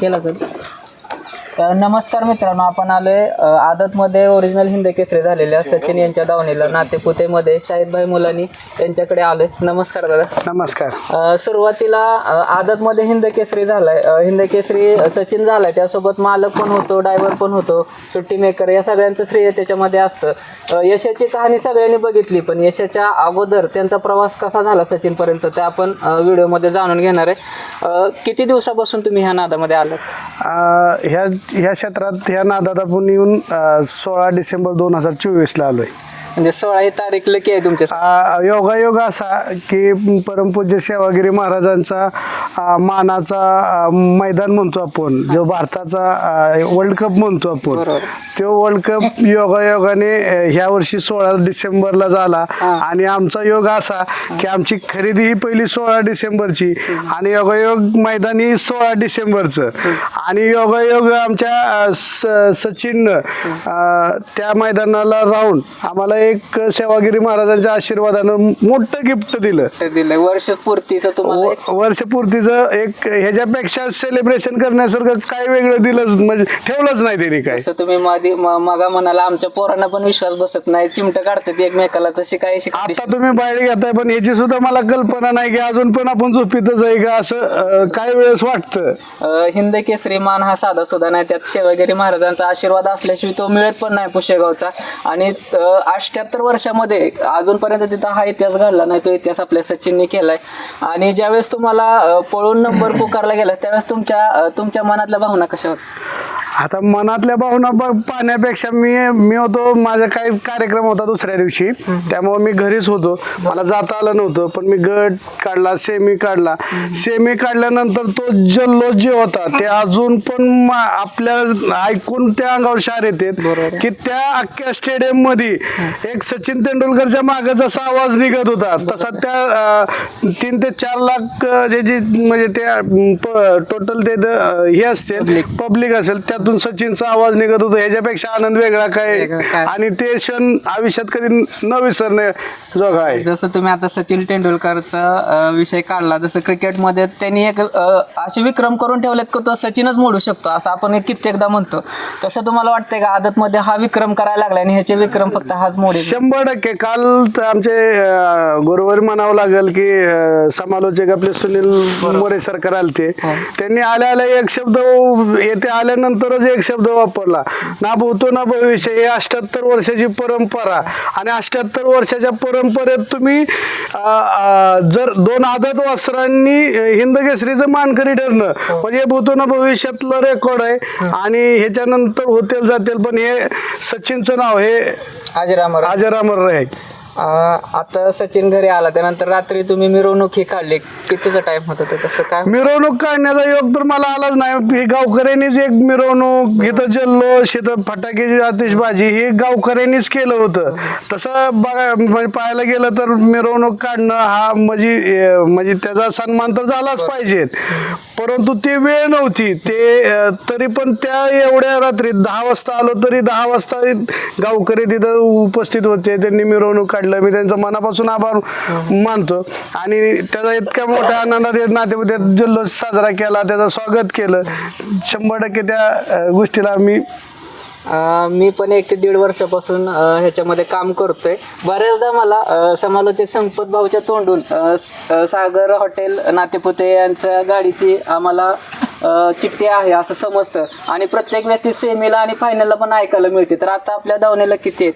केला तर नमस्कार मित्रांनो, आपण आलोय आदतमध्ये ओरिजिनल हिंद केसरी झालेल्या सचिन यांच्या दावणीला नातेपुतेमध्ये शाहिदभाई मुलानी यांच्याकडे आलोय. नमस्कार दादा. नमस्कार. सुरुवातीला आदतमध्ये हिंद केसरी झालाय, हिंद केसरी सचिन झालाय, त्यासोबत मालक पण होतो, ड्रायव्हर पण होतो, सुट्टी मेकर, या सगळ्यांचं श्रेय त्याच्यामध्ये असतं. यशाची कहाणी सगळ्यांनी बघितली, पण यशाच्या अगोदर त्यांचा प्रवास कसा झाला सचिनपर्यंत ते आपण व्हिडिओमध्ये जाणून घेणार आहे. किती दिवसापासून तुम्ही ह्या नादामध्ये आलात? ह्या क्षेत्रात ह्या नादात आपण येऊन 16 डिसेंबर 2024ला आलोय. म्हणजे 16 ही तारीख लकी आहे तुमच्या. योगायोग असा की परमपूज्य सेवागिरी महाराजांचा मानाचा मैदान म्हणतो आपण, जो भारताचा वर्ल्ड कप म्हणतो आपण, तो वर्ल्ड कप योगायोगाने ह्या वर्षी 16 डिसेंबरला झाला. आणि आमचा योग असा की आमची खरेदी ही पहिली 16 डिसेंबरची आणि योगायोग मैदान ही 16 डिसेंबरचं. आणि योगायोग आमच्या सचिननं त्या मैदानाला राहून आम्हाला एक सेवागिरी महाराजांच्या आशीर्वादानं मोठं गिफ्ट दिलं. वर्षपूर्तीचं तुम्हाला वर्षपूर्तीचं एक ह्याच्यापेक्षा सेलिब्रेशन करण्यासारखं काय वेगळं दिलं म्हणजे ठेवलंच नाही त्यांनी. काय तुम्ही मगा म्हणाला आमच्या पोरांना पण विश्वास बसत नाही, चिमट काढतात एकमेकाला, तशी काय आता तुम्ही बाहेर घेताय, पण याची सुद्धा मला कल्पना नाही की अजून पण आपण झोपीतच आहे का असं काही वेळेस वाटतं. हिंद केसरी मान हा साधा सुद्धा नाही, त्यात सेवागिरी महाराजांचा आशीर्वाद असल्याशिवाय तो मिळत पण नाही पुशेगावचा. आणि 78 वर्षामध्ये अजूनपर्यंत तिथं हा इतिहास घडला नाही, तो इतिहास आपल्या सचिनने केलाय. आणि ज्यावेळेस तुम्हाला पळून नंबर पुकारला गेला त्यावेळेस तुमच्या मनातल्या भावना कशा होत्या? आता मनातल्या भावना पाहण्यापेक्षा मी होतो, माझा काही कार्यक्रम होता दुसऱ्या दिवशी, त्यामुळे मी घरीच होतो, मला जाता आलं नव्हतं. पण मी गट काढला, सेमी काढल्यानंतर तो जल्लोष जे होता ते अजून पण आपल्या ऐकून त्या अंगावर शार येतात की त्या अख्ख्या स्टेडियम मध्ये एक सचिन तेंडुलकरच्या मागे जसा आवाज निघत होता तसा त्या 3 ते 4 लाख जे म्हणजे त्या टोटल ते हे असते पब्लिक असेल त्यातून सचिनचा आवाज निघत होता. ह्याच्यापेक्षा आनंद वेगळा काय. आणि ते क्षण आयुष्यात कधी न विसरणे जोग आहे. जसं तुम्ही आता सचिन तेंडुलकरचा विषय काढला, जसं क्रिकेटमध्ये त्यांनी एक असे विक्रम करून ठेवलेत की तो सचिनच मोडू शकतो असं आपण कित्येकदा म्हणतो. तसं तुम्हाला वाटतंय का आदतमध्ये हा विक्रम करायला लागला आणि ह्याचे विक्रम फक्त हाच मोडेल? 100%. काल आमचे गुरुवारी म्हणावं लागेल की समालोचक आपले सुनील मोरे सरकार आलते, त्यांनी आल्या एक शब्द येथे आल्यानंतरच एक शब्द वापरला, ना भूतो ना भविष्य. हे 78 वर्षाची परंपरा आणि 78 वर्षाच्या परंपरेत तुम्ही जर 2 आदत वासरांनी हिंद केसरीचं मानकरी ठरणं म्हणजे भूतो ना भविष्यातलं रेकॉर्ड आहे. आणि ह्याच्यानंतर होतील जातील, पण हे सचिनचं नाव हे अजरामर आहे. आता सचिन घरी आला त्यानंतर रात्री तुम्ही मिरवणूक ही काढली, कितीचा टाइम होता ते? तसं काय मिरवणूक काढण्याचा योग तर मला आलाच नाही. गावकऱ्यांनीच एक मिरवणूक, इथं जल्लोष, इथं फटाक्याची आतिषबाजी हे गावकऱ्यांनीच केलं होतं. तसं बघा म्हणजे पाहायला गेलं तर मिरवणूक काढणं हा म्हणजे त्याचा सन्मान तर झालाच पाहिजे, परंतु ते वेळ नव्हती. ते तरी पण त्या एवढ्या रात्री 10 वाजता आलो तरी 10 वाजता गावकरी तिथं उपस्थित होते, त्यांनी मिरवणूक काढलं. मी त्यांचा मनापासून आभार मानतो. आणि त्याचा इतक्या मोठ्या आनंदात नातेपुते जल्लोष साजरा केला, त्याचं स्वागत केलं. 100% त्या गोष्टीला मी पण 1 ते 1.5 वर्षापासून ह्याच्यामध्ये काम करतोय. बऱ्याचदा मला समालोचक संपत भाऊच्या तोंडून सागर हॉटेल नातेपुते यांच्या गाडीची आम्हाला चिठ्ठी आहे असं समजतं आणि प्रत्येक वेळेस ती सेमीला आणि फायनलला पण ऐकायला मिळते. तर आता आपल्या धावणीला किती आहेत?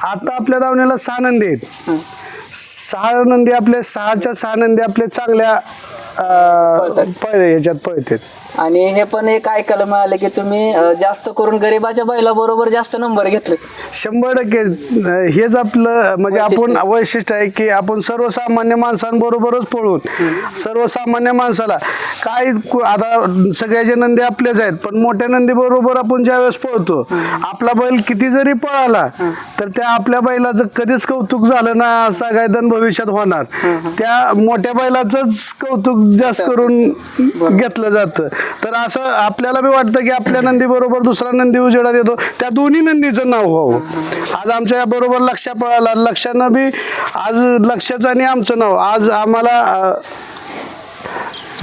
आता आपल्या धावणीला 6 नंदी आहेत. 6 नंदी आपले 6च्या 6 नंदी आपले चांगल्या ह्याच्यात पळतात. आणि हे पण एक ऐकायला मिळालं की तुम्ही जास्त करून गरीबाच्या बैलाबरोबर जास्त नंबर घेतले. 100% हेच आपलं म्हणजे आपण वैशिष्ट्य आहे की आपण सर्वसामान्य माणसांबरोबरच पळून सर्वसामान्य माणसाला काय आता सगळ्याचे नंदी आपलेच आहेत, पण मोठ्या नंदी बरोबर आपण ज्यावेळेस पळतो आपला बैल किती जरी पळाला तर त्या आपल्या बैलाचं कधीच कौतुक झालं ना असं काय तर भविष्यात होणार. त्या मोठ्या बैलाचंच कौतुक जास्त करून घेतलं जातं. तर असं आपल्याला बी वाटतं की आपल्या नंदी बरोबर दुसरा नंदी उजेडात येतो, त्या दोन्ही नंदीचं नाव व्हावं. आज आमच्या बरोबर लक्ष्या पळाला, लक्ष्यानं बी आज लक्ष्याचं आणि आमचं नाव आज आम्हाला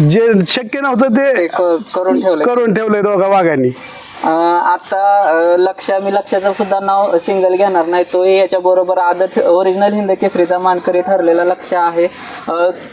जे शक्य नव्हतं ते करून ठेवलं. करून ठेवलंय दोघा वाघांनी. आता मी लक्षाचं सुद्धा नाव सिंगल घेणार नाही, तो याच्या बरोबर आदत ओरिजिनल हिंद केसरीचा मानकरी ठरलेला लक्ष आहे.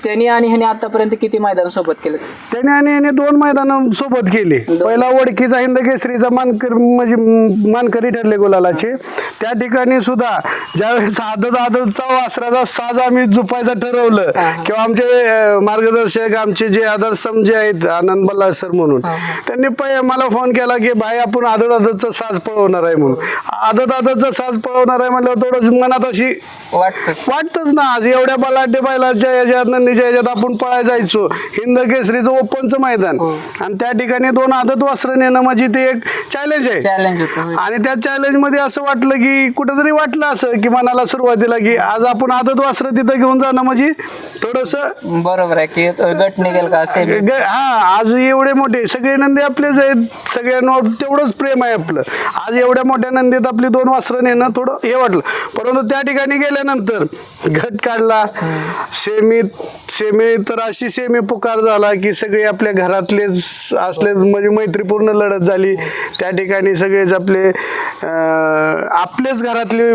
त्यांनी आणि ह्याने आतापर्यंत किती मैदान सोबत केले? त्याने आणि याने 2 मैदान सोबत केली. पहिला ओळखीचा हिंद केसरीचा मानकरी ठरले गुलालाचे. त्या ठिकाणी सुद्धा ज्यावेळेस आदतचा वासराचा साज आम्ही झुपायचं ठरवलं किंवा आमचे मार्गदर्शक आमचे जे आदर्शम जे आहेत आनंद बल्ला सर म्हणून, त्यांनी मला फोन केला की भाई आपण आदतचा साज पळवणार आहे म्हणून. आदतचा साज पळवणार आहे म्हणलं थोडं मनात अशी वाटतच ना. आज एवढ्या बलाढ्य बैलाच्या याच्यात नंदीच्या याच्यात आपण पळायला जायचो. हिंद केसरीचं ओपनचं मैदान आणि त्या ठिकाणी 2 आदत वासरं नेणं म्हणजे ते एक चॅलेंज आहे. आणि त्या चॅलेंज मध्ये असं वाटलं की कुठंतरी वाटलं असं की मनाला सुरुवातीला की आज आपण आदत वासरं तिथं घेऊन जाणं म्हणजे थोडस बरोबर आहे की गट निघेल का असेल. हा, आज एवढे मोठे सगळे नंदी आपलेच आहेत, सगळ्यांना तेवढंच प्रेम आहे आपलं. आज एवढ्या मोठ्या नंदीत आपली 2 वासरं नेणं थोडं हे वाटलं. परंतु त्या ठिकाणी गेल्यानंतर गट काढला, सेमी तर अशी सेमी पुकार झाला की सगळे आपल्या घरातलेच असले म्हणजे मैत्रीपूर्ण लढत झाली. त्या ठिकाणी सगळेच आपलेच घरातले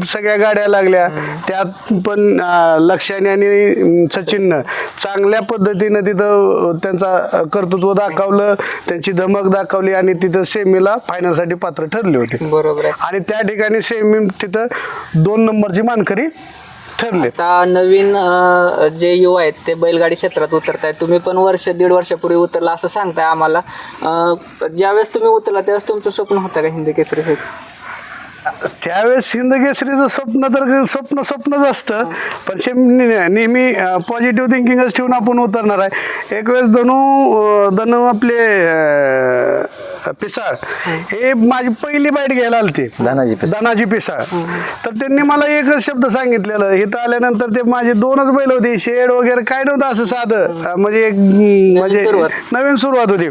सगळ्या गाड्या लागल्या. त्यात पण लक्ष्याने आणि सचिननं चांगल्या पद्धतीनं तिथं त्यांचा कर्तृत्व दाखवलं, त्यांची धमक दाखवली आणि तिथं सेमीला फायनलसाठी पात्र ठरले होते. बरोबर आहे. आणि त्या ठिकाणी सेमी तिथं 2 नंबरची मानकरी ठरले. आता नवीन जे युवा आहेत ते बैलगाडी क्षेत्रात उतरतायत. तुम्ही पण 1-1.5 वर्षापूर्वी उतरला असं सांगताय आम्हाला. ज्यावेळेस तुम्ही उतरला त्यावेळेस तुमचं स्वप्न होतं का हिंद केसरी व्हायचं? त्यावेळेस हिंद केसरीचं स्वप्न तर स्वप्नच असतं, पण नेहमी पॉझिटिव्ह थिंकिंगच ठेवून आपण उतरणार आहे. एक वेळेस धनु आपले पिसाळ हे माझी पहिली बाईट घ्यायला आलते, धनाजी पिसाळ. तर त्यांनी मला एकच शब्द सांगितलेलं, इथं आल्यानंतर ते माझे 2च बैल होते, शेड वगैरे काय नव्हतं, असं साधं म्हणजे नवीन सुरुवात होती.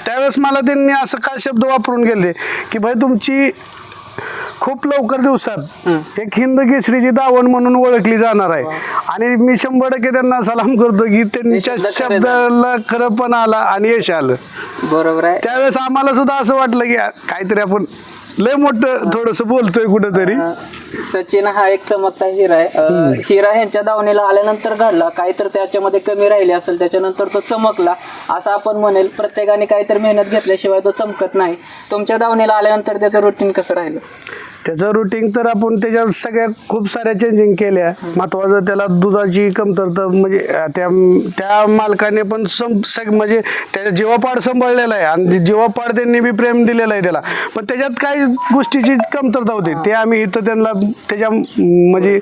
त्यावेळेस मला त्यांनी असं काय शब्द वापरून गेले की भाई तुमची खूप लवकर दिवसात एक हिंद केसरीची दावण म्हणून ओळखली जाणार आहे. आणि मी 100% त्यांना सलाम करतो की त्यांच्या शब्दाला खरं पण आला आणि यश आलं. बरोबर आहे. त्यावेळेस आम्हाला सुद्धा असं वाटलं की काहीतरी आपण लय मोठं थोडस बोलतोय कुठंतरी. सचिन हा एक चमकता हिरा आहे. हिरा ह्यांच्या दावणीला आल्यानंतर घडला, काहीतरी त्याच्यामध्ये कमी राहिली असेल, त्याच्यानंतर तो चमकला असं आपण म्हणेल. प्रत्येकाने काहीतरी मेहनत घेतल्याशिवाय तो चमकत नाही. तुमच्या दावणीला आल्यानंतर त्याचं रुटीन कसं राहिलं? त्याचं रुटीन तर आपण त्याच्या सगळ्या खूप साऱ्या चेंजिंग केल्या. महत्वाचं त्याला दुधाची कमतरता म्हणजे त्या मालकाने पण म्हणजे त्याचा जीवापाड सांभाळलेला आहे आणि जीवापाड त्यांनी बी प्रेम दिलेलं आहे त्याला. पण त्याच्यात काही गोष्टीची कमतरता होती, ते आम्ही इथं त्यांना त्याच्या म्हणजे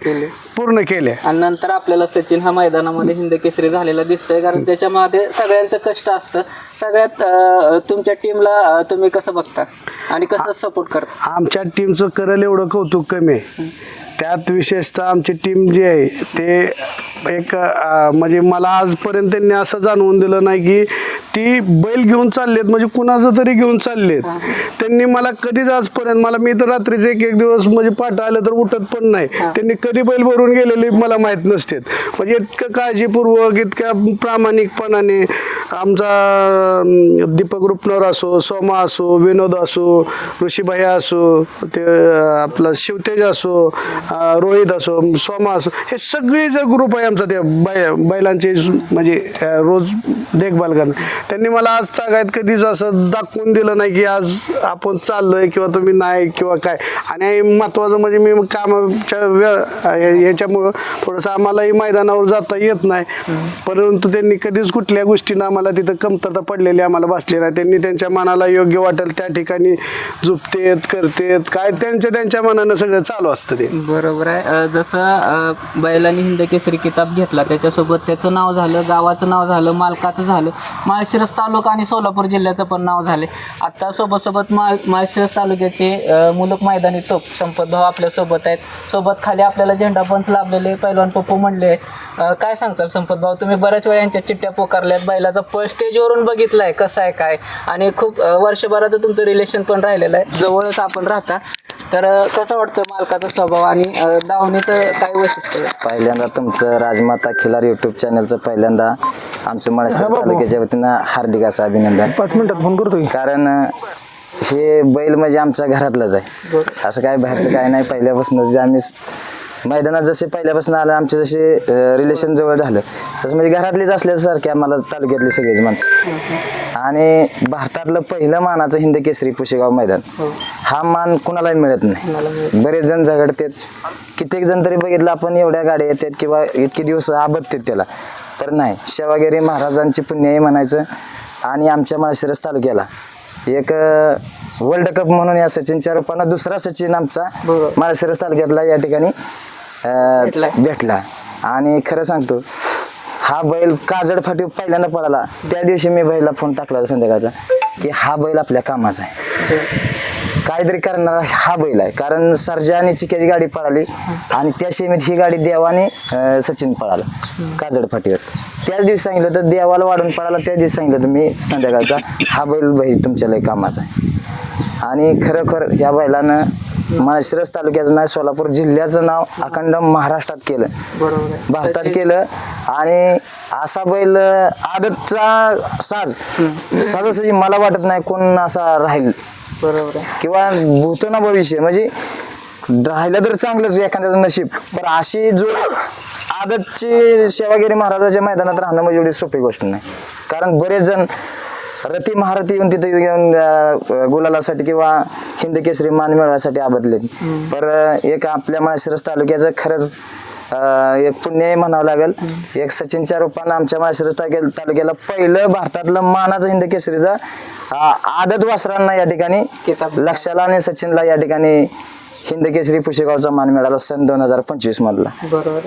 पूर्ण केले. आणि नंतर आपल्याला सचिन हा मैदानामध्ये हिंद केसरी झालेला दिसतोय, कारण त्याच्यामध्ये सगळ्यांचं कष्ट असतं. सगळ्यात तुमच्या टीमला तुम्ही कसं बघता आणि कसं सपोर्ट करता? आमच्या टीमचं करेल एवढं कौतुक कमी आहे. त्यात विशेषतः आमची टीम जी आहे ते एक म्हणजे मला आजपर्यंत त्यांनी असं जाणवून दिलं नाही की ती बैल घेऊन चाललेत म्हणजे कुणाचं तरी घेऊन चाललेत. त्यांनी मला कधीच आजपर्यंत मी तर रात्रीचे एक दिवस म्हणजे पाठ आलं तर उठत पण नाही. त्यांनी कधी बैल भरून गेलेले मला माहीत नसते. म्हणजे इतकं काळजीपूर्वक इतक्या प्रामाणिकपणाने आमचा दीपक रुपनवर असो, सोमा असो, विनोद असो, ऋषीभाई असो, ते आपला शिवतेज असो, रोहित असो, सोमा असो, हे सगळे जे ग्रुप आहे आमचा त्या बैलांचे म्हणजे रोज देखभाल करणं. त्यांनी मला आज सांगायत कधीच असं दाखवून दिलं नाही की आज आपण चाललोय किंवा तुम्ही नाही किंवा काय. आणि महत्वाचं म्हणजे मी कामाच्या याच्यामुळं थोडंसं आम्हालाही मैदानावर जाता येत नाही, परंतु त्यांनी कधीच कुठल्या गोष्टीनं आम्हाला तिथं कमतरता पडलेली आम्हाला भासली नाही. त्यांनी त्यांच्या मनाला योग्य वाटेल त्या ठिकाणी झुपतेत करतेत काय त्यांच्या मनानं सगळं चालू असतं ते. बरोबर आहे. जसं बैलांनी हिंद केसरी किताब घेतला त्याच्यासोबत त्याचं नाव झालं, गावाचं नाव झालं, मालकाचं झालं, माळशिरस तालुका आणि सोलापूर जिल्ह्याचं पण नाव झाले. आता सोबत माळशिरस तालुक्याचे मुलुक मैदानी टोप संपत भाऊ आपल्यासोबत आहेत. सोबत खाली आपल्याला झेंडा पंच लाभलेले पैलवान पप्पू म्हणले. काय सांगताल संपत भाऊ? तुम्ही बऱ्याच वेळा यांच्या चिठ्ठ्या पोकारल्यात, बैलाचा पळ स्टेजवरून बघितलाय कसं आहे काय, आणि खूप वर्षभराचं तुमचं रिलेशन पण राहिलेलं आहे, जवळच आपण राहता. तर कसं वाटतं मालकाचा स्वभाव आणि दावणीचं काय वैशिष्ट्य आहे? पहिल्यांदा तुमचं राजमाता खिलार यूट्यूब चॅनलचं पहिल्यांदा आमचं माळशिरस तालुक्याच्या वतीनं हार्दिक असं अभिनंदन. 5 मिनिटात फोन करतोय. कारण हे बैल म्हणजे आमच्या घरातलंच आहे, असं काय बाहेरचं काय नाही. पहिल्यापासूनच जे आम्ही मैदानात जसे पहिल्यापासून आलं, आमचे जसे रिलेशन जवळ झालं तसं म्हणजे घरातलीच असल्यासारखे आम्हाला तालुक्यातली सगळीच माणसं. आणि भारतातलं पहिलं मानाचं हिंद केसरी पुशेगाव मैदान, हा मान कुणालाही मिळत नाही. बरेच जण झगडतात, कित्येक जण तरी बघितलं आपण, एवढ्या गाड्या येतात किंवा इतके दिवस आबदतात त्याला, पण नाही. सेवागिरी महाराजांची पुण्याई म्हणायचं. आणि आमच्या माळशिरस तालुक्याला एक वर्ल्ड कप म्हणून या सचिनच्या रूपानं दुसरा सचिन आमचा माळशिरस तालुक्यातला या ठिकाणी भेटला. आणि खरं सांगतो, हा बैल काजड फाटी पहिल्यांदा पळाला त्या दिवशी मी बैलला फोन टाकला संध्याकाळचा की हा बैल आपल्या कामाचा आहे, काहीतरी करणारा हा बैल आहे. कारण सर्जा आणि चिक्याची गाडी पळाली आणि त्या शेमीत ही गाडी देवाने सचिन पळाला काजड फाटीवर. त्याच दिवशी सांगितलं तर देवाला वाढून पळाला, त्याच दिवशी सांगितलं तर मी संध्याकाळचा हा बैल तुमच्या लय कामाचा आहे. आणि खरोखर या बैलानं माळशिरस तालुक्याचं नाव, सोलापूर जिल्ह्याचं नाव अखंड महाराष्ट्रात केलं, भारतात केलं. आणि असा बैल आदतचा साजासजी मला वाटत नाही कोण असा राहील किंवा भूतो ना भविष्य, म्हणजे राहिलं तर चांगलंच एखाद्याचं नशीब. पण अशी जो आदतची सेवागिरी महाराजाच्या मैदानात राहणं म्हणजे एवढी सोपी गोष्ट नाही. कारण बरेच जण रती महारथी येऊन तिथे घेऊन गुलालासाठी किंवा हिंद केसरी मान मिळवण्यासाठी आबदले. पर एक आपल्या माळशिरस तालुक्याचं खरंच एक पुण्य म्हणावं लागेल. एक सचिनच्या रूपानं आमच्या माळशिरस तालुक्याला पहिलं भारतातलं मानाचं हिंद केसरीचा आदत वासरांना या ठिकाणी लक्षाला आणि सचिनला या ठिकाणी हिंद केसरी पुशेगावचा मान मिळाला सन 2025 मधला. बरोबर.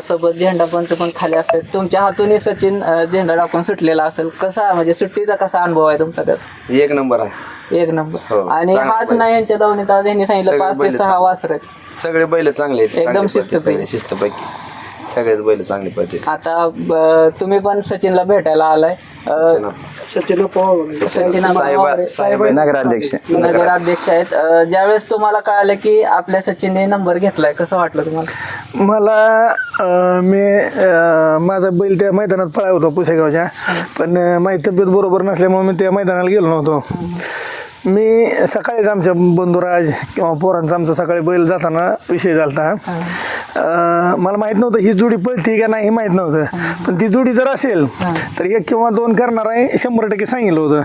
सोबत झेंडा पण खाली असते. तुमच्या हातूनही सचिन झेंडा टाकून सुटलेला असेल, कसा म्हणजे सुट्टीचा कसा अनुभव आहे तुमचा त्यात? एक नंबर आहे. एक नंबर. आणि हाच नाही यांच्या दावणीत आज यांनी सांगितलं 5 ते 6 वासर आहेत. सगळे बैल चांगले आहेत, एकदम शिस्तपैकी. शिस्तपैकी सगळेच बैल चांगले पडते. आता तुम्ही पण सचिनला भेटायला आलाय. सचिन नगराध्यक्ष आहेत. ज्यावेळेस तुम्हाला कळालं की आपल्या सचिनने नंबर घेतलाय, कसं वाटलं तुम्हाला? मला माझा बैल त्या मैदानात पळा होता पुसेगावच्या, पण माझी तब्येत बरोबर नसल्यामुळे मी त्या मैदानाला गेलो नव्हतो. मी सकाळीच आमच्या बंधुराज किंवा पोरांचा आमचा सकाळी बैल जाताना विषय झाला. मला माहीत नव्हतं ही जोडी पळती का नाही हे माहीत नव्हतं, पण ती जोडी जर असेल तर 1 किंवा 2 करणार आहे 100% सांगितलं होतं.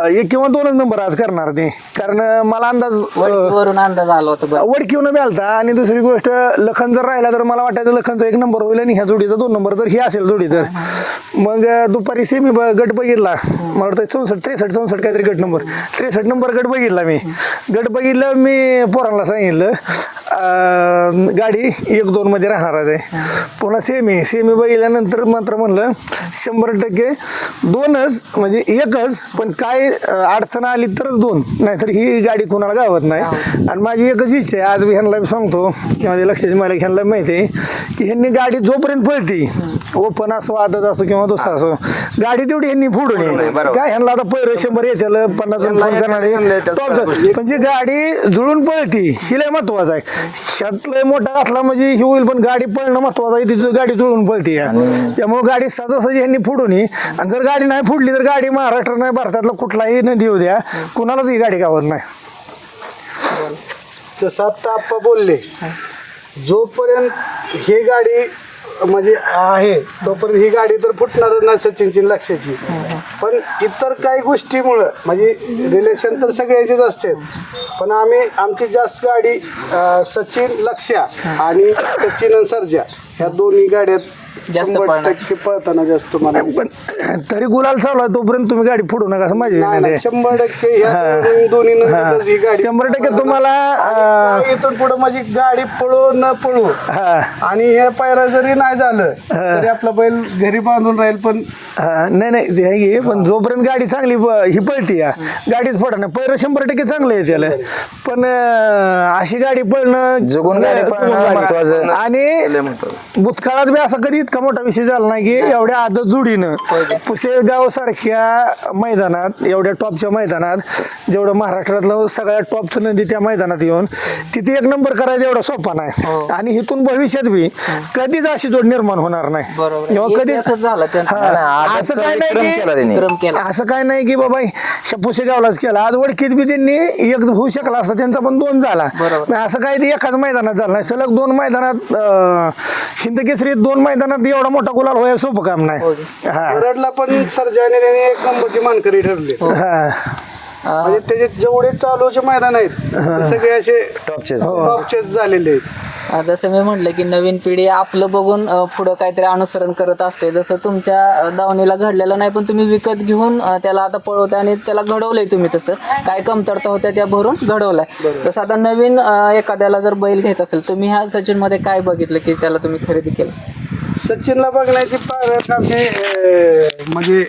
1 किंवा 2च नंबर आज करणार ते, कारण मला वरून अंदाज आला होता. वडकीवनं बी आलता. आणि दुसरी गोष्ट, लखन जर राहिला तर मला वाटायचं लखनचा 1 नंबर होईल आणि ह्या जोडीचा 2 नंबर जर ही असेल जोडी तर. मग दुपारी सेमी गट बघितला, मला वाटतं 63 काहीतरी गट नंबर 63 नंबर गट बघितला. गट बघितलं, मी पोरांना सांगितलं गाडी 1-2 मध्ये राहणारच आहे. पुन्हा सेमी बघितल्यानंतर मात्र म्हणलं 100% 2च म्हणजे 1च, पण काय अडचण आली तरच 2, नाहीतर ही गाडी कोणाला गावत नाही. आणि माझी एकच इच्छा आहे, आज मी ह्यांना सांगतो, माझ्या लक्षाची मालक ह्यांना माहिती आहे की ह्यांनी गाडी जोपर्यंत पळती, ओपन असो आदत असो किंवा दुसरा असो, गाडी तेवढी ह्यांनी फोडू नये. काय ह्यांना आता पहिलं 100 येतील 50 जण फोन करणारे टॉपचं, पण जी गाडी जुळून पळती ही लय महत्वाचं आहे. ह्यातलं मोठा असला म्हणजे ही होईल, पण गाडी पळणं महत्वाचं आहे. ती गाडी जुळून पळती, त्यामुळे गाडी सहजासहजी ह्यांनी फोडू नये. आणि जर गाडी नाही फुडली तर गाडी महाराष्ट्र नाही भारतातला कुठलाही नदी येऊ द्या, कुणालाच ही गाडी गावत नाही. जसं आता आप्पा बोलले, जोपर्यंत ही गाडी म्हणजे आहे तोपर्यंत ही गाडी तर फुटणारच नाही सचिनची लक्षाची. पण इतर काही गोष्टीमुळं म्हणजे रिलेशन तर सगळ्याचेच असते, पण आमची जास्त गाडी सचिन लक्ष्या आणि सचिन आणि सर्जा ह्या दोन्ही गाड्यात 100% पळताना जास्त मला. पण तरी गुलाल चालू आहे तोपर्यंत तुम्ही गाडी फोडू नका असं माझी 100% दोन्ही ही गाडी 100% तुम्हाला इथून पुढे माझी गाडी पळू न पळू आणि हे पायरा जरी नाही झालं तरी आपला बैल घरी बांधून राहील. पण नाही ते आहे, पण जोपर्यंत गाडी चांगली ही पळती गाडीच पडत नाही. पहिलं 100% चांगलं आहे त्याला, पण अशी गाडी पळणं जुगून गाडी पळणं महत्वाचं. आणि भूतकाळात बी असं कधी इतका मोठा विषय झाला नाही की एवढ्या आदत जोडीनं पुसेगाव सारख्या मैदानात, एवढ्या टॉपच्या मैदानात, जेवढं महाराष्ट्रातलं सगळ्यात टॉपचं नदी त्या मैदानात येऊन तिथे एक नंबर करायचा एवढा सोपा नाही. आणि इथून भविष्यात बी कधीच अशी जोड निर्माण होणार नाही बरोबर. किंवा कधीच इतिहासच झाला त्यांचा. हा, असं काय विक्रम केला नाही त्यांनी. विक्रम केला. की असं काय नाही की बाबा पुसेगावलाच केला, आज वडकीत बी त्यांनी एक होऊ शकला असता, त्यांचा पण 2 झाला. बरोबर. मग असं काही ते एकाच मैदानात झालं नाही, सलग 2 मैदानात हिंद केसरी 2 मैदानात एवढा मोठा गुलाल व्हायला सोपं काम नाही. हा वरडला पण सर्जाने त्यांनी एक नंबरची मानकरी ठरली. हा म्हणजे त्याचे जेवढे चालूचे मैदान आहेत ते सगळे असे टॉपचेच. टॉपचेच झालेले आहेत. जसं मी म्हटलं की नवीन पिढी आपलं बघून पुढं काहीतरी अनुसरण करत असते. जसं तुमच्या दावणीला घडलेलं नाही, पण तुम्ही विकत घेऊन त्याला आता पळवताय आणि त्याला घडवलंय तुम्ही. तसं काय कमतरता होत्या त्या भरून घडवलाय. तसं आता नवीन एखाद्याला जर बैल घ्यायचा असेल, तुम्ही ह्या सचिनमध्ये काय बघितलं की त्याला तुम्ही खरेदी केलं? सचिनला बघण्याची पारख आमचे म्हणजे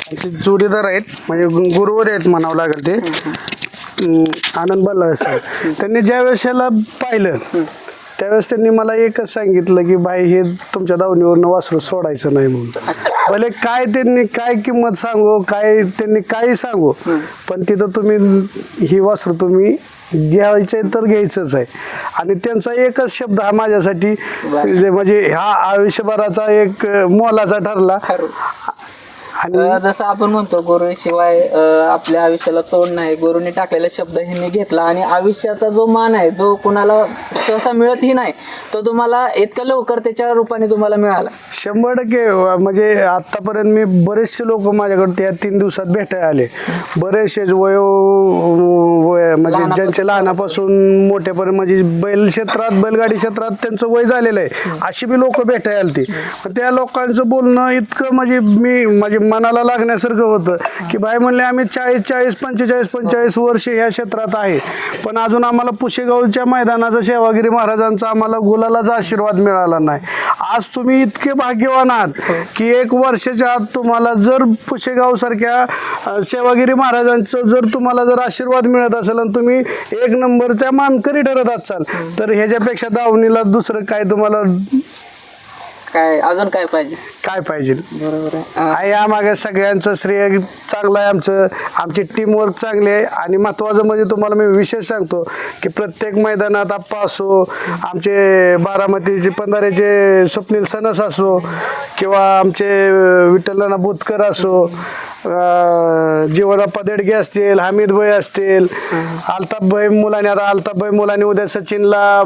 आमचे जोडीदार आहेत, म्हणजे गुरुवर आहेत म्हणावं लागेल ते, आनंद बल्लाळ सर. त्यांनी ज्या वेळेस ह्याला पाहिलं त्यावेळेस त्यांनी मला एकच सांगितलं की बाई हे तुमच्या दावणीवरनं वासरू सोडायचं नाही म्हणून. भले काय त्यांनी काय किंमत सांगू, काय त्यांनी काही सांगू, पण तिथं तुम्ही ही वासरू तुम्ही घ्यायचं तर घ्यायचंच आहे. आणि त्यांचा एकच शब्द हा माझ्यासाठी म्हणजे हा आयुष्यभराचा एक मोलाचा ठरला. आणि जसं आपण म्हणतो गुरुशिवाय आपल्या आयुष्याला तोड नाही. गुरुने टाकलेला शब्द ह्यांनी घेतला आणि आयुष्याचा जो मान आहे जो कुणाला तसा मिळतही नाही, तो तुम्हाला इतक्या लवकर त्याच्या रूपाने तुम्हाला मिळाला. 100% म्हणजे आतापर्यंत मी बरेचसे लोक माझ्याकडे त्या 3 दिवसात भेटायला आले. बरेचसे वय म्हणजे ज्यांचे लहानापासून मोठ्यापर्यंत म्हणजे बैल क्षेत्रात, बैलगाडी क्षेत्रात त्यांचं वय झालेलं आहे, अशी बी लोक भेटायला आलती. त्या लोकांचं बोलणं इतकं म्हणजे मी म्हणजे मनाला लागण्यासारखं होतं की बाई म्हणले आम्ही 45 वर्ष ह्या क्षेत्रात आहे, पण अजून आम्हाला पुशेगावच्या मैदानाचा सेवागिरी महाराजांचा आम्हाला गुलालाचा आशीर्वाद मिळाला नाही. आज तुम्ही इतके भाग्यवान आहात की 1 वर्षाच्या आत तुम्हाला जर पुशेगाव सारख्या सेवागिरी महाराजांचं जर तुम्हाला जर आशीर्वाद मिळत असेल आणि तुम्ही 1 नंबरच्या मानकरी ठरत असाल, तर ह्याच्यापेक्षा दावणीला दुसरं काय तुम्हाला काय अजून काय पाहिजे? काय पाहिजे? बरोबर आहे. यामागे सगळ्यांचं श्रेय चांगलं आहे, आमची टीमवर्क चांगली आहे. आणि महत्त्वाचं म्हणजे तुम्हाला मी विशेष सांगतो की प्रत्येक मैदानात आप्पा असो, आमचे बारामतीचे पंधारेचे स्वप्नील सनस असो, किंवा आमचे विठ्ठलनाना बुतकर असो, जीवनाप्पा देडगे असतील, हमीद भाई असतील, अल्ताफभाई मुलाने, आता अल्ताफभाई मुलाने उद्या सचिनला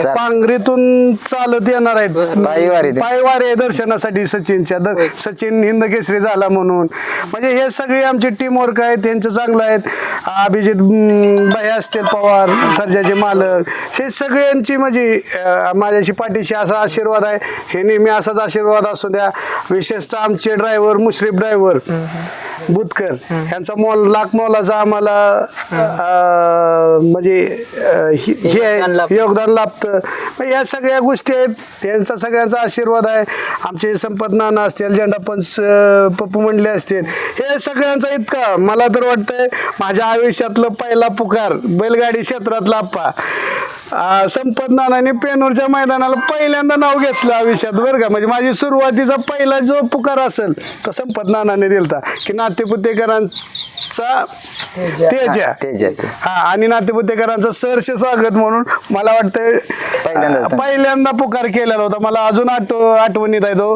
पांघरीतून चालत येणार आहेत, पायवारी दर्शनासाठी सचिनच्या. सचिन हिंद केसरी झाला म्हणून. म्हणजे हे सगळे आमची टीमवर्क आहे, त्यांचं चांगलं आहेत. अभिजित भाई असतील पवार, सर्जाचे मालक, हे सगळ्यांची म्हणजे माझ्याशी पाठीशी असा आशीर्वाद आहे. हे नेहमी असाच आशीर्वाद असू द्या. विशेषतः आमचे ड्रायव्हर, मुश्रीफ ड्रायव्हर बुतकर, यांचा लाख मोलाचा आम्हाला म्हणजे हे योगदान लाभतं. या सगळ्या गोष्टी आहेत, त्यांचा सगळ्यांचा आशीर्वाद आहे. आमचे संपत नाना असतील, झेंडापंच पप्पू मंडले असतील, हे सगळ्यांचा इतका मला तर वाटतंय माझ्या आयुष्यातलं पहिला पुकार बैलगाडी क्षेत्रातला आप्पा संपत नानाने पेनूरच्या मैदानाला पहिल्यांदा नाव घेतलं आयुष्यात, बरं का. म्हणजे माझी सुरुवातीचा पहिला जो पुकार असेल तो संपत नानाने दिलता की नातेपुतेकरांचा तेजा, हा, आणि नातेपुतेकरांचं सहर्ष स्वागत म्हणून मला वाटतं पहिल्यांदा पुकार केलेला होता. मला अजून आठवणीत आहे तो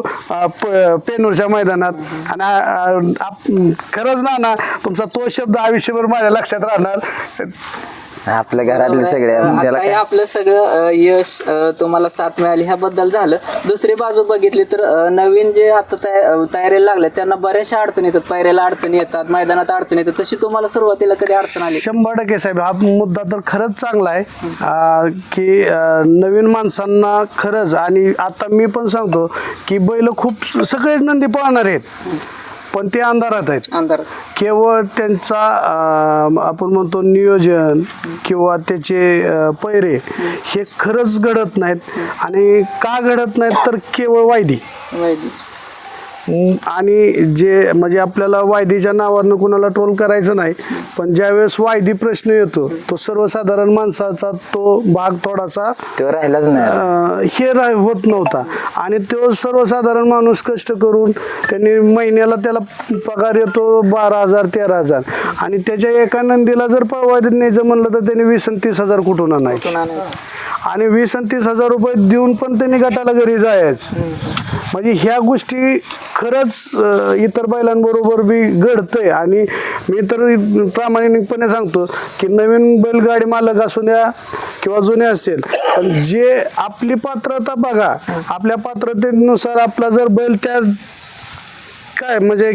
पेनूरच्या मैदानात. आणि खरंच ना तुमचा तो शब्द आयुष्यभर माझ्या लक्षात राहणार. आपल्या घरातले सगळे आता आपलं सगळं यश तुम्हाला साथ मिळाली ह्याबद्दल झालं. दुसरी बाजू बघितली तर नवीन जे आता तयारीला लागले त्यांना बऱ्याचशा अडचणी येतात, पायऱ्याला अडचणी येतात, मैदानात अडचणी येतात. तशी तुम्हाला सुरुवातीला कधी अडचण आली? 100% साहेब, हा मुद्दा तर खरंच चांगला आहे की नवीन माणसांना खरंच. आणि आता मी पण सांगतो की बैल खूप सगळेच नंदी पळणार आहेत, पण ते अंधारात आहेत. केवळ त्यांचा आपण म्हणतो नियोजन किंवा त्याचे पैरे हे खरंच घडत नाहीत. आणि का घडत नाहीत तर केवळ वायदी. आणि जे म्हणजे आपल्याला वायदीच्या नावानं कुणाला ट्रोल करायचं नाही, पण ज्यावेळेस वायदी प्रश्न येतो तो सर्वसाधारण माणसाचा तो भाग थोडासा तो राहिलाच नाही. होत नव्हता. आणि तो सर्वसाधारण माणूस कष्ट करून त्यांनी महिन्याला त्याला पगार येतो 12,000 13,000 आणि त्याच्या एका नंदीला जर पळवायला न्यायचं म्हणलं तर त्यांनी 20 आणि 30,000 कुठून आणायचे आणि 20 आणि 30,000 रुपये देऊन पण त्यांनी गटाला घरी जायचं. म्हणजे ह्या गोष्टी खरंच इतर बैलांबरोबर बी घडतंय. आणि मी तर प्रामाणिकपणे सांगतो की नवीन बैलगाडी मालक असू द्या किंवा जुने असेल, पण जे आपली पात्रता बघा, आपल्या पात्रतेनुसार आपला जर बैल त्या काय म्हणजे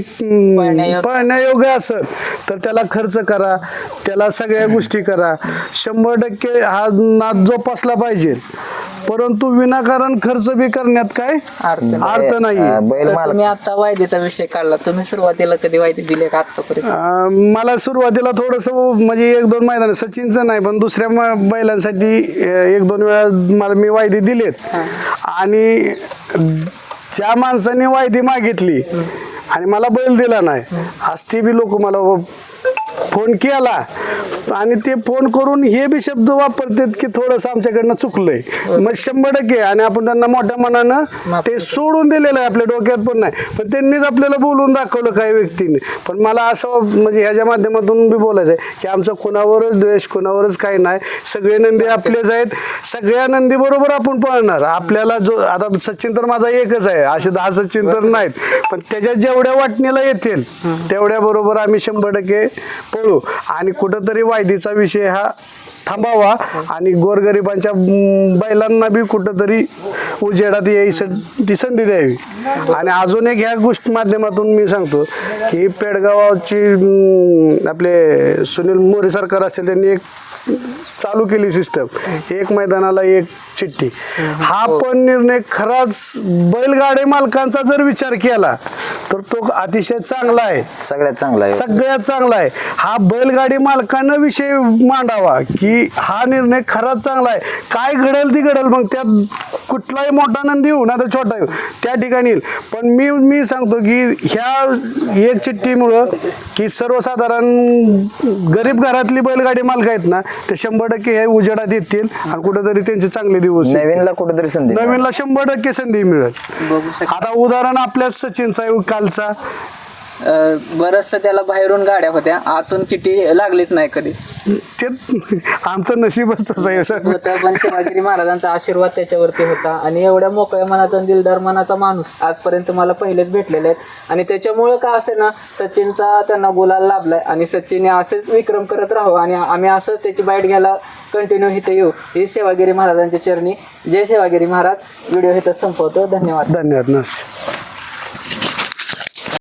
पळण्यायोग्य असेल तर त्याला खर्च करा, त्याला सगळ्या गोष्टी करा. 100% हा नाद जोपासला पाहिजे, परंतु विनाकारण खर्च बी करण्यात काय अर्थ नाही. बैल सर, तुम्ही आता वायदेचा विषय काढला, तुम्ही सुरुवातीला कधी वायदे दिले का आतापर्यंत? मला सुरुवातीला थोडंसं म्हणजे 1-2 मैदान, सचिनचं नाही पण दुसऱ्या बैलांसाठी 1-2 वेळा मी वायदे दिलेत. आणि ज्या माणसाने वायदी मागितली आणि मला बैल दिला नाही, आज ते बी लोक मला फोन केला आणि ते फोन करून हे बी शब्द वापरतात की थोडंसं आमच्याकडनं चुकलंय. मग 100% आणि आपण त्यांना मोठ्या मनानं ते सोडून दिलेलं आहे, आपल्या डोक्यात पण नाही, पण त्यांनीच आपल्याला बोलून दाखवलं काही व्यक्तीने. पण मला असं म्हणजे ह्याच्या माध्यमातून बी बोलायचं आहे की आमचा कोणावरच द्वेष, कोणावरच काही नाही. सगळे नंदी आपलेच आहेत, सगळ्या नंदी बरोबर आपण पळणार. आपल्याला जो आता सचिन तर माझा एकच आहे, असे 10 सचिन तर नाहीत, पण त्याच्या जेवढ्या वाटणीला येतील तेवढ्या बरोबर आम्ही 100% पळू. आणि कुठंतरी वायदीचा विषय हा थांबावा आणि गोरगरिबांच्या बैलांना बी कुठंतरी उजेडात यायसाठी संधी द्यावी. आणि अजून एक ह्या गोष्टी माध्यमातून मी सांगतो की पेडगावची आपले सुनील मोरे सरकार असतील, त्यांनी एक चालू केली सिस्टम, 1 मैदानाला 1 चिठ्ठी. हा पण निर्णय खराच बैलगाडी मालकांचा जर विचार केला तर तो अतिशय चांगला आहे, सगळ्यात चांगला आहे. सगळ्यात चांगला आहे. हा बैलगाडी मालकांना विषय मांडावा की हा निर्णय खराच चांगला आहे. काय घडेल ती घडेल, मग त्यात कुठलाही मोठा नंदी येऊ ना तर छोटा येऊ त्या ठिकाणी येईल. पण मी सांगतो की ह्या 1 चिठ्ठीमुळं की सर्वसाधारण गरीब घरातली बैलगाडी मालक आहेत ना ते 100% हे उजेडात येतील आणि कुठेतरी त्यांचे चांगले दिवस नवीनला कुठेतरी संधी नवीनला 100% संधी मिळेल. बघू शकता आता उदाहरण आपल्याच सचिनचा आहे कालचा. बरंचसं त्याला बाहेरून गाड्या होत्या, आतून चिठी लागलीच नाही कधी. ते आमचं नशीबच तसं आहे सर. होतं, पण शिवाजी महाराजांचा आशीर्वाद त्याच्यावरती होता. आणि एवढ्या मोकळ्या मनाचा आणि दिलदार मनाचा माणूस आजपर्यंत मला पहिलेच भेटलेले आहेत. आणि त्याच्यामुळं का असे ना सचिनचा त्यांना गुलाल लाभलाय आणि सचिनने असेच विक्रम करत राहू आणि आम्ही असंच त्याची बाईट घ्यायला कंटिन्यू इथे येऊ. ही सेवागिरी महाराजांच्या चरणी. जय सेवागिरी महाराज. व्हिडिओ इथं संपवतो. धन्यवाद. धन्यवाद. नमस्ते.